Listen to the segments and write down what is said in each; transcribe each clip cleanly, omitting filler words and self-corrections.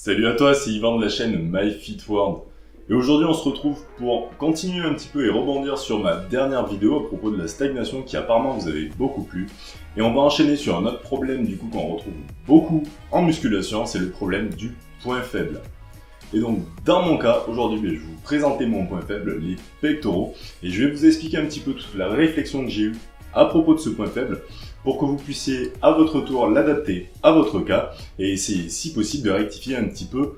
Salut à toi, c'est Yvan de la chaîne MyFitWorld. Et aujourd'hui on se retrouve pour continuer un petit peu et rebondir sur ma dernière vidéo à propos de la stagnation qui apparemment vous avez beaucoup plu. Et on va enchaîner sur un autre problème du coup qu'on retrouve beaucoup en musculation, c'est le problème du point faible. Et donc dans mon cas, aujourd'hui je vais vous présenter mon point faible, les pectoraux, et je vais vous expliquer un petit peu toute la réflexion que j'ai eue à propos de ce point faible, pour que vous puissiez à votre tour l'adapter à votre cas et essayer si possible de rectifier un petit peu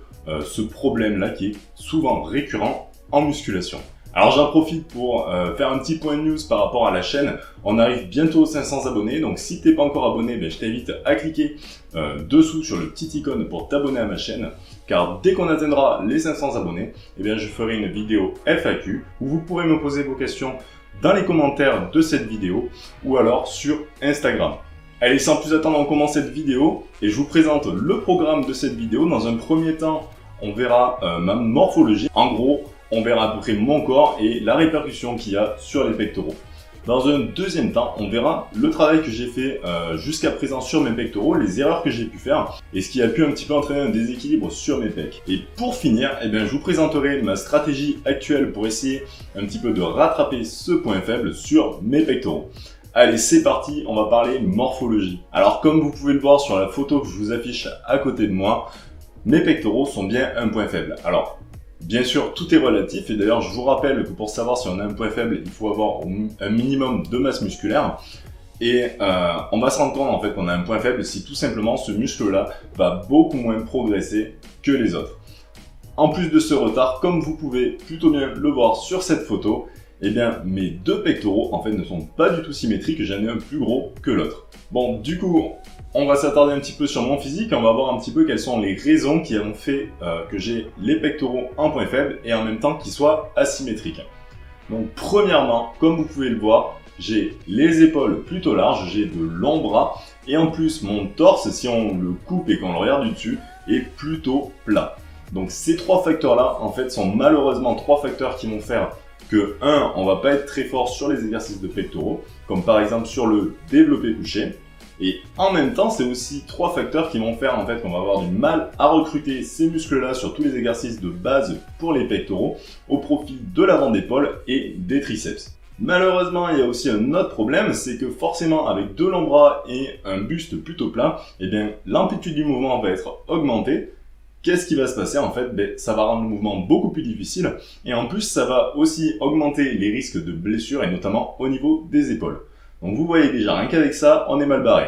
ce problème-là qui est souvent récurrent en musculation. Alors j'en profite pour faire un petit point de news par rapport à la chaîne. On arrive bientôt aux 500 abonnés, donc si tu n'es pas encore abonné, je t'invite à cliquer dessous sur le petit icône pour t'abonner à ma chaîne, car dès qu'on atteindra les 500 abonnés, je ferai une vidéo FAQ où vous pourrez me poser vos questions dans les commentaires de cette vidéo ou alors sur Instagram. Allez, sans plus attendre, on commence cette vidéo et je vous présente le programme de cette vidéo. Dans un premier temps, on verra ma morphologie. En gros, on verra à peu près mon corps et la répercussion qu'il y a sur les pectoraux. Dans un deuxième temps, on verra le travail que j'ai fait jusqu'à présent sur mes pectoraux, les erreurs que j'ai pu faire et ce qui a pu un petit peu entraîner un déséquilibre sur mes pecs. Et pour finir, je vous présenterai ma stratégie actuelle pour essayer un petit peu de rattraper ce point faible sur mes pectoraux. Allez, c'est parti, on va parler morphologie. Alors comme vous pouvez le voir sur la photo que je vous affiche à côté de moi, mes pectoraux sont bien un point faible. Alors, bien sûr, tout est relatif et d'ailleurs, je vous rappelle que pour savoir si on a un point faible, il faut avoir un minimum de masse musculaire. Et on va se rendre compte en fait qu'on a un point faible si tout simplement ce muscle-là va beaucoup moins progresser que les autres. En plus de ce retard, comme vous pouvez plutôt bien le voir sur cette photo, mes deux pectoraux en fait ne sont pas du tout symétriques et j'en ai un plus gros que l'autre. Bon, du coup, on va s'attarder un petit peu sur mon physique et on va voir un petit peu quelles sont les raisons qui ont fait que j'ai les pectoraux en point faible et en même temps qu'ils soient asymétriques. Donc premièrement, comme vous pouvez le voir, j'ai les épaules plutôt larges, j'ai de longs bras et en plus mon torse, si on le coupe et qu'on le regarde du dessus, est plutôt plat. Donc ces trois facteurs-là, en fait, sont malheureusement trois facteurs qui vont faire que 1, on va pas être très fort sur les exercices de pectoraux, comme par exemple sur le développé couché. Et en même temps, c'est aussi trois facteurs qui vont faire en fait qu'on va avoir du mal à recruter ces muscles-là sur tous les exercices de base pour les pectoraux, au profit de l'avant d'épaule et des triceps. Malheureusement, il y a aussi un autre problème, c'est que forcément avec deux longs bras et un buste plutôt plat, l'amplitude du mouvement va être augmentée. Qu'est-ce qui va se passer en fait? Ça va rendre le mouvement beaucoup plus difficile et en plus ça va aussi augmenter les risques de blessures et notamment au niveau des épaules. Donc vous voyez déjà, rien qu'avec ça, on est mal barré.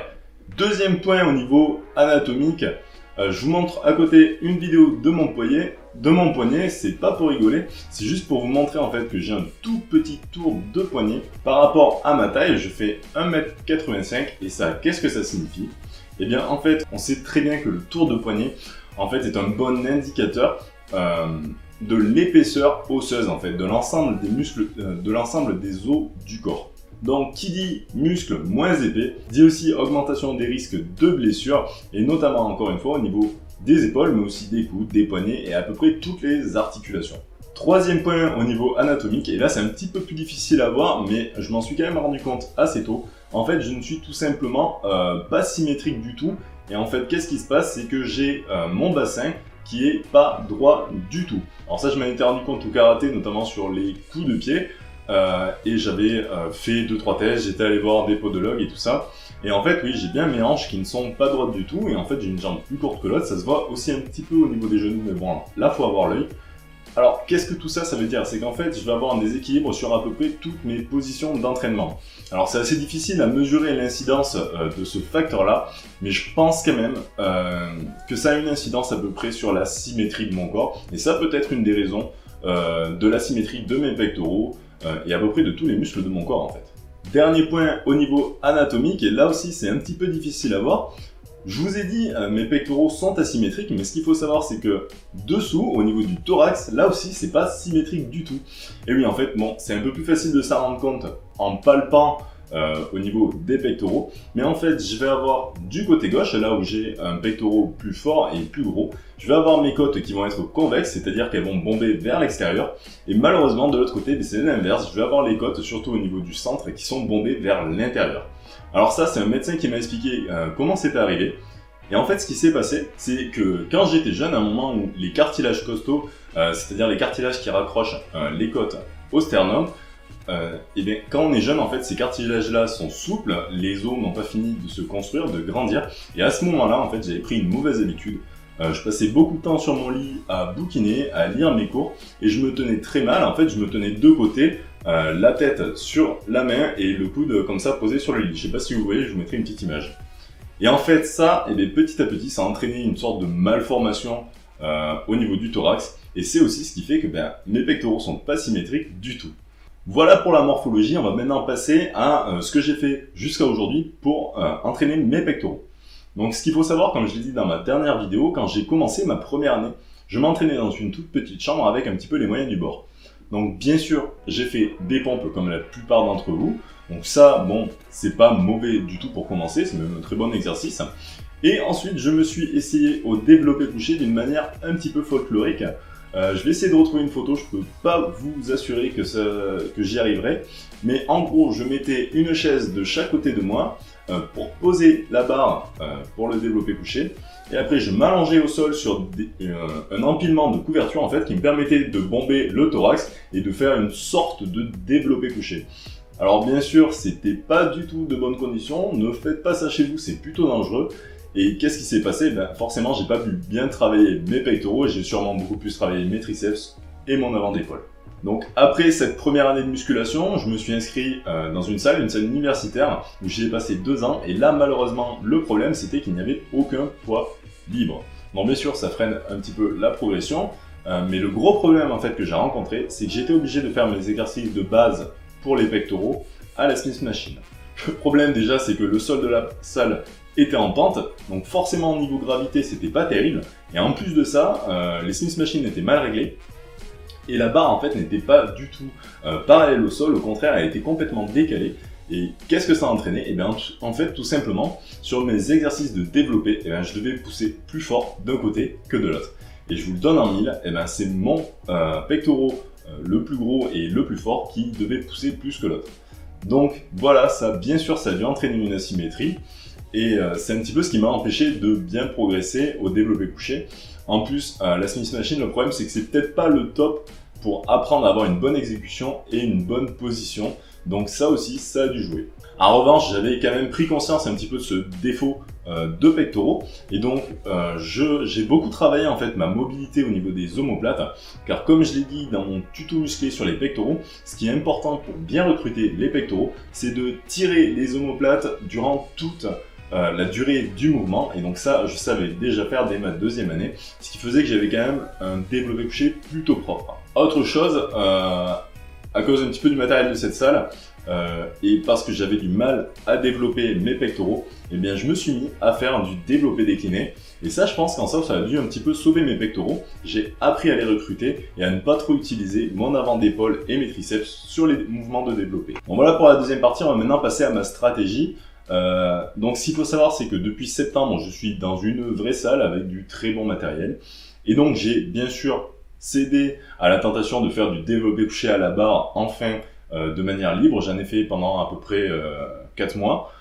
Deuxième point au niveau anatomique, je vous montre à côté une vidéo de mon poignet, c'est pas pour rigoler, c'est juste pour vous montrer en fait que j'ai un tout petit tour de poignet par rapport à ma taille, je fais 1m85 et ça, qu'est-ce que ça signifie? En fait, on sait très bien que le tour de poignet en fait est un bon indicateur de l'épaisseur osseuse en fait, de l'ensemble des muscles, de l'ensemble des os du corps. Donc qui dit muscles moins épais, dit aussi augmentation des risques de blessures et notamment encore une fois au niveau des épaules mais aussi des coudes, des poignets et à peu près toutes les articulations. Troisième point au niveau anatomique, et là c'est un petit peu plus difficile à voir mais je m'en suis quand même rendu compte assez tôt. En fait je ne suis tout simplement pas symétrique du tout et en fait qu'est-ce qui se passe, c'est que j'ai mon bassin qui est pas droit du tout. Alors ça je m'en étais rendu compte au karaté notamment sur les coups de pied et j'avais fait 2-3 tests, j'étais allé voir des podologues et tout ça. Et en fait oui j'ai bien mes hanches qui ne sont pas droites du tout et en fait j'ai une jambe plus courte que l'autre, ça se voit aussi un petit peu au niveau des genoux mais bon là faut avoir l'œil. Alors, qu'est-ce que tout ça veut dire? C'est qu'en fait, je vais avoir un déséquilibre sur à peu près toutes mes positions d'entraînement. Alors, c'est assez difficile à mesurer l'incidence de ce facteur-là, mais je pense quand même que ça a une incidence à peu près sur la symétrie de mon corps. Et ça peut être une des raisons de la symétrie de mes pectoraux et à peu près de tous les muscles de mon corps en fait. Dernier point au niveau anatomique, et là aussi c'est un petit peu difficile à voir. Je vous ai dit, mes pectoraux sont asymétriques, mais ce qu'il faut savoir, c'est que dessous, au niveau du thorax, là aussi, c'est pas symétrique du tout. Et oui, en fait, bon, c'est un peu plus facile de s'en rendre compte en palpant au niveau des pectoraux. Mais en fait, je vais avoir du côté gauche, là où j'ai un pectoral plus fort et plus gros, je vais avoir mes côtes qui vont être convexes, c'est-à-dire qu'elles vont bomber vers l'extérieur. Et malheureusement, de l'autre côté, c'est l'inverse, je vais avoir les côtes, surtout au niveau du centre, qui sont bombées vers l'intérieur. Alors ça, c'est un médecin qui m'a expliqué comment c'était arrivé. Et en fait, ce qui s'est passé, c'est que quand j'étais jeune, à un moment où les cartilages costaux, c'est-à-dire les cartilages qui raccrochent les côtes au sternum, et bien, quand on est jeune, en fait, ces cartilages-là sont souples, les os n'ont pas fini de se construire, de grandir, et à ce moment-là, en fait, j'avais pris une mauvaise habitude. Je passais beaucoup de temps sur mon lit à bouquiner, à lire mes cours, et je me tenais très mal. En fait, je me tenais de côté, la tête sur la main et le coude comme ça posé sur le lit. Je sais pas si vous voyez, je vous mettrai une petite image. Et en fait, ça, et bien, petit à petit, ça a entraîné une sorte de malformation au niveau du thorax, et c'est aussi ce qui fait que mes pectoraux sont pas symétriques du tout. Voilà pour la morphologie, on va maintenant passer à ce que j'ai fait jusqu'à aujourd'hui pour entraîner mes pectoraux. Donc ce qu'il faut savoir, comme je l'ai dit dans ma dernière vidéo, quand j'ai commencé ma première année, je m'entraînais dans une toute petite chambre avec un petit peu les moyens du bord. Donc bien sûr, j'ai fait des pompes comme la plupart d'entre vous. Donc ça, bon, c'est pas mauvais du tout pour commencer, c'est même un très bon exercice. Et ensuite, je me suis essayé au développé couché d'une manière un petit peu folklorique. Je vais essayer de retrouver une photo, je peux pas vous assurer que j'y arriverai. Mais en gros, je mettais une chaise de chaque côté de moi pour poser la barre pour le développé couché. Et après, je m'allongeais au sol sur un empilement de couverture en fait qui me permettait de bomber le thorax et de faire une sorte de développé couché. Alors bien sûr, c'était pas du tout de bonnes conditions, ne faites pas ça chez vous, c'est plutôt dangereux. Et qu'est-ce qui s'est passé? Forcément, j'ai pas pu bien travailler mes pectoraux et j'ai sûrement beaucoup plus travaillé mes triceps et mon avant d'épaule. Donc après cette première année de musculation, je me suis inscrit dans une salle universitaire où j'y ai passé 2 ans. Et là, malheureusement, le problème, c'était qu'il n'y avait aucun poids libre. Bon, bien sûr, ça freine un petit peu la progression. Mais le gros problème en fait que j'ai rencontré, c'est que j'étais obligé de faire mes exercices de base pour les pectoraux à la Smith Machine. Le problème déjà, c'est que le sol de la salle était en pente, donc forcément au niveau gravité c'était pas terrible, et en plus de ça, les Smith Machines étaient mal réglées, et la barre en fait n'était pas du tout parallèle au sol, au contraire elle était complètement décalée. Et qu'est-ce que ça a entraîné? Et bien en fait tout simplement, sur mes exercices de développé, je devais pousser plus fort d'un côté que de l'autre. Et je vous le donne en mille, c'est mon pectoral le plus gros et le plus fort qui devait pousser plus que l'autre. Donc voilà, ça bien sûr ça a dû entraîner une asymétrie. Et c'est un petit peu ce qui m'a empêché de bien progresser au développé couché. En plus, la Smith Machine, le problème c'est que c'est peut-être pas le top pour apprendre à avoir une bonne exécution et une bonne position. Donc ça aussi, ça a dû jouer. En revanche, j'avais quand même pris conscience un petit peu de ce défaut de pectoraux. Et donc, j'ai beaucoup travaillé en fait ma mobilité au niveau des omoplates. Car comme je l'ai dit dans mon tuto musclé sur les pectoraux, ce qui est important pour bien recruter les pectoraux, c'est de tirer les omoplates durant toute la durée du mouvement. Et donc ça, je savais déjà faire dès ma 2e année, ce qui faisait que j'avais quand même un développé couché plutôt propre. Autre chose, à cause un petit peu du matériel de cette salle, et parce que j'avais du mal à développer mes pectoraux, eh bien je me suis mis à faire du développé décliné. Et ça, je pense qu'en ça a dû un petit peu sauver mes pectoraux. J'ai appris à les recruter et à ne pas trop utiliser mon avant d'épaule et mes triceps sur les mouvements de développé. Bon voilà pour la deuxième partie, on va maintenant passer à ma stratégie. Donc ce qu'il faut savoir, c'est que depuis septembre, je suis dans une vraie salle avec du très bon matériel. Et donc j'ai bien sûr cédé à la tentation de faire du développé couché à la barre enfin de manière libre. J'en ai fait pendant à peu près 4 mois.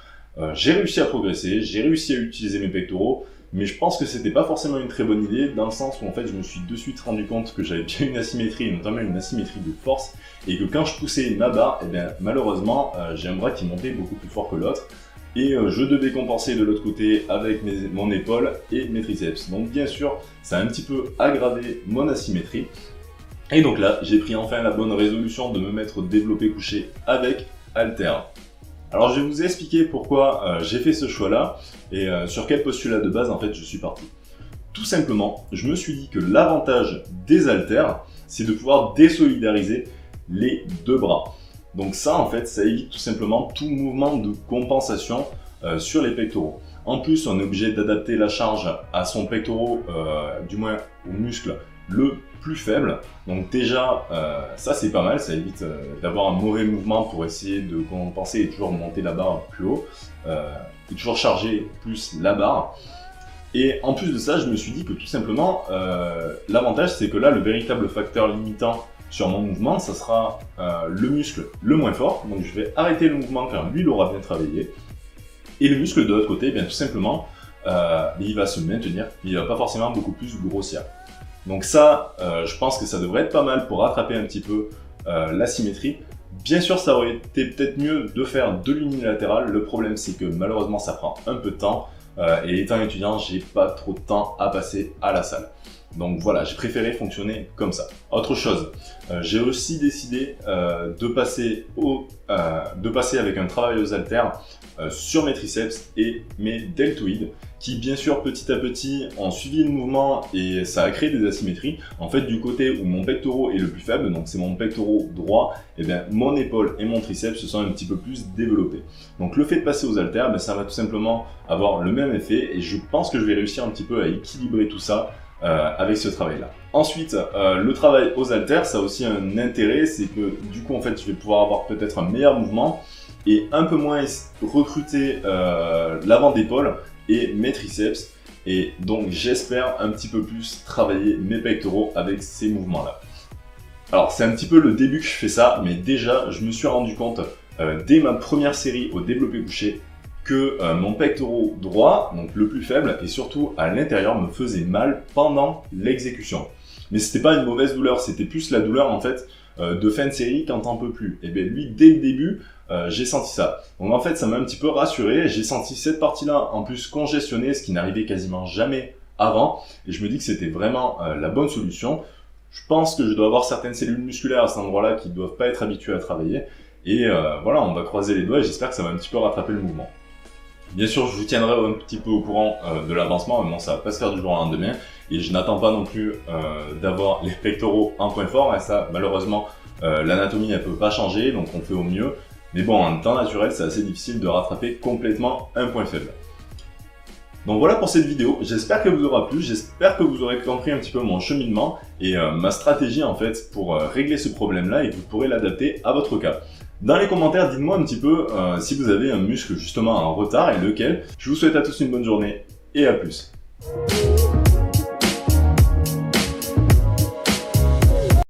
J'ai réussi à progresser, j'ai réussi à utiliser mes pectoraux, mais je pense que c'était pas forcément une très bonne idée, dans le sens où en fait je me suis de suite rendu compte que j'avais bien une asymétrie, notamment une asymétrie de force, et que quand je poussais ma barre, eh bien malheureusement j'ai un bras qui montait beaucoup plus fort que l'autre, et je devais compenser de l'autre côté avec mon épaule et mes triceps. Donc bien sûr, ça a un petit peu aggravé mon asymétrie. Et donc là, j'ai pris enfin la bonne résolution de me mettre développé couché avec halter. Alors je vais vous expliquer pourquoi j'ai fait ce choix-là et sur quel postulat de base en fait je suis parti. Tout simplement, je me suis dit que l'avantage des haltères, c'est de pouvoir désolidariser les 2 bras. Donc ça en fait, ça évite tout simplement tout mouvement de compensation sur les pectoraux. En plus, on est obligé d'adapter la charge à son pectoral, du moins au muscle le plus faible. Donc déjà, ça c'est pas mal, ça évite d'avoir un mauvais mouvement pour essayer de compenser et toujours monter la barre plus haut, et toujours charger plus la barre. Et en plus de ça, je me suis dit que tout simplement, l'avantage c'est que là, le véritable facteur limitant sur mon mouvement, ça sera le muscle le moins fort. Donc je vais arrêter le mouvement car lui, il aura bien travaillé. Et le muscle de l'autre côté, eh bien tout simplement, il va se maintenir, mais il va pas forcément beaucoup plus grossir. Donc ça, je pense que ça devrait être pas mal pour rattraper un petit peu l'asymétrie. Bien sûr, ça aurait été peut-être mieux de faire de l'unilatéral. Le problème, c'est que malheureusement, ça prend un peu de temps. Et étant étudiant, j'ai pas trop de temps à passer à la salle. Donc voilà, j'ai préféré fonctionner comme ça. Autre chose, j'ai aussi décidé de passer avec un travail aux haltères sur mes triceps et mes deltoïdes, qui bien sûr petit à petit ont suivi le mouvement et ça a créé des asymétries. En fait, du côté où mon pectoral est le plus faible, donc c'est mon pectoral droit, et bien mon épaule et mon triceps se sont un petit peu plus développés. Donc le fait de passer aux haltères, ben, ça va tout simplement avoir le même effet et je pense que je vais réussir un petit peu à équilibrer tout ça avec ce travail-là. Ensuite, le travail aux haltères, ça a aussi un intérêt, c'est que du coup, en fait, je vais pouvoir avoir peut-être un meilleur mouvement et un peu moins recruter l'avant d'épaule et mes triceps. Et donc, j'espère un petit peu plus travailler mes pectoraux avec ces mouvements-là. Alors, c'est un petit peu le début que je fais ça, mais déjà, je me suis rendu compte dès ma première série au développé couché que mon pectoral droit, donc le plus faible, et surtout à l'intérieur, me faisait mal pendant l'exécution. Mais c'était pas une mauvaise douleur, c'était plus la douleur en fait de fin de série quand t'en peux plus. Et bien lui, dès le début, j'ai senti ça. Donc en fait, ça m'a un petit peu rassuré, j'ai senti cette partie-là en plus congestionnée, ce qui n'arrivait quasiment jamais avant, et je me dis que c'était vraiment la bonne solution. Je pense que je dois avoir certaines cellules musculaires à cet endroit-là qui ne doivent pas être habituées à travailler, et voilà, on va croiser les doigts et j'espère que ça va un petit peu rattraper le mouvement. Bien sûr, je vous tiendrai un petit peu au courant de l'avancement, mais bon, ça va pas se faire du jour au lendemain, et je n'attends pas non plus d'avoir les pectoraux en point fort, et ça, malheureusement, l'anatomie, elle peut pas changer, donc on fait au mieux. Mais bon, en temps naturel, c'est assez difficile de rattraper complètement un point faible. Donc voilà pour cette vidéo, j'espère qu'elle vous aura plu, j'espère que vous aurez compris un petit peu mon cheminement et ma stratégie en fait pour régler ce problème-là et que vous pourrez l'adapter à votre cas. Dans les commentaires, dites-moi un petit peu si vous avez un muscle justement en retard et lequel. Je vous souhaite à tous une bonne journée et à plus.